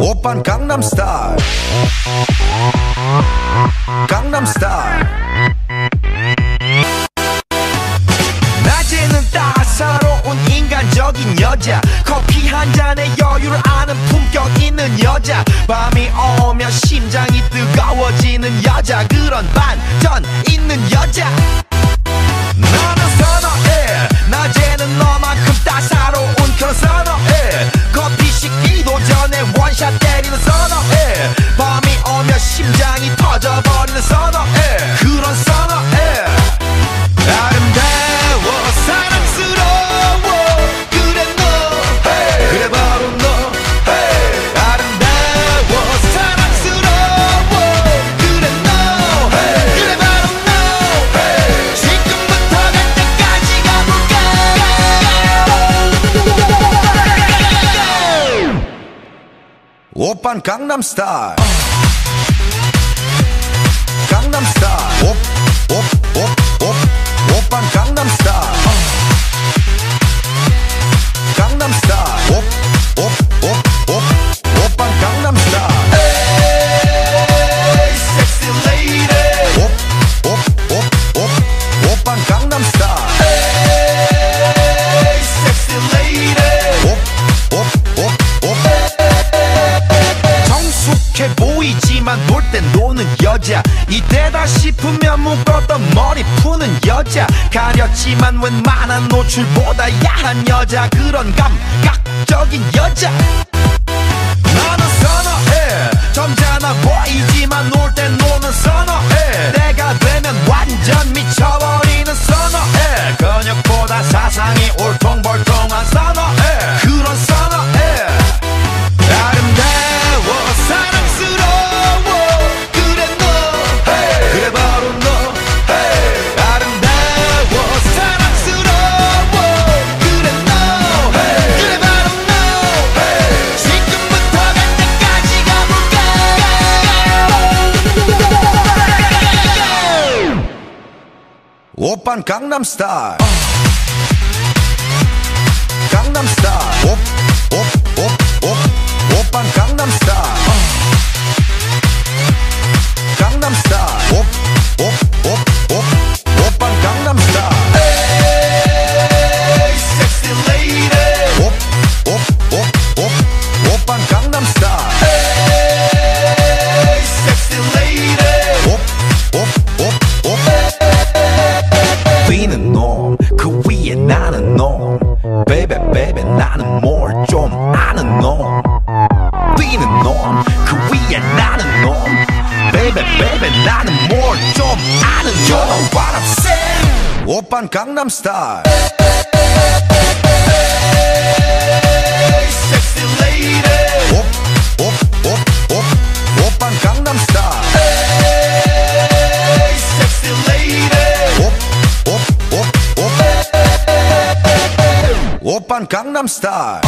오빤 강남스타일 강남스타일 낮에는 따사로운 인간적인 여자 커피 한 잔에 여유를 아는 품격 있는 여자 밤이 오면 심장이 뜨거워지는 여자 그런 반전 있는 여자 나는 선어해 낮에는 너만큼 따사로운 그런 선어해 커피 식기도 전에 원샷 때리는 선어해 밤이 오면 심장이 터져버리는 선어해 그런 선어해 아름다워 사랑스러워 그래 너 hey. 그래 바로 너 hey. 아름다워 사랑스러워 그래 너 hey. 그래 바로 너 hey. 지금부터 갈 때까지 가볼까 오빤 강남스타일 강남스타일 오빤 강남스타일 강남스타일 오빤 강남스타일 에이 섹시 레이디 오빤 강남스타일 에이 섹시 레이디 정숙해 보이지만 놀 땐 노는 여자 이때다 싶으면 묶었던 머리 푸는 여자 가렸지만 웬만한 노출보다 야한 여자 그런 감각적인 여자 나는 선어해 점잖아 보이지만 놀 땐 노는 선어해 내가 되면 완전 미쳐버리는 선어해 근육보다 사상이 울퉁불퉁한 선어해 그런 선어해 아름다워 사랑스러워 그래 너 hey. 그래 바로 너 hey. 아름다워 사랑스러워 그래 너 hey. 그래 바로 너 hey. 지금부터 갈 때까지 가볼까 오빤 강남스타일 강남스타일 오빤 강남스타일 강남스타일 오빤 강남스타일 에이 섹시 레이디 오빤 강남스타일 에이 섹시 레이디 뛰는 놈 그 위에 나는 놈 베베 베베 나는 뭘 좀 아는 놈 뛰는 놈 그 위에 나는 놈 베베 베베 나는 뭘 좀 아는 놈 You know what I'm saying 오빤 강남스타일 에이 섹시 레이디 오빤 강남스타일 에이 섹시 레이디 오빤 강남스타일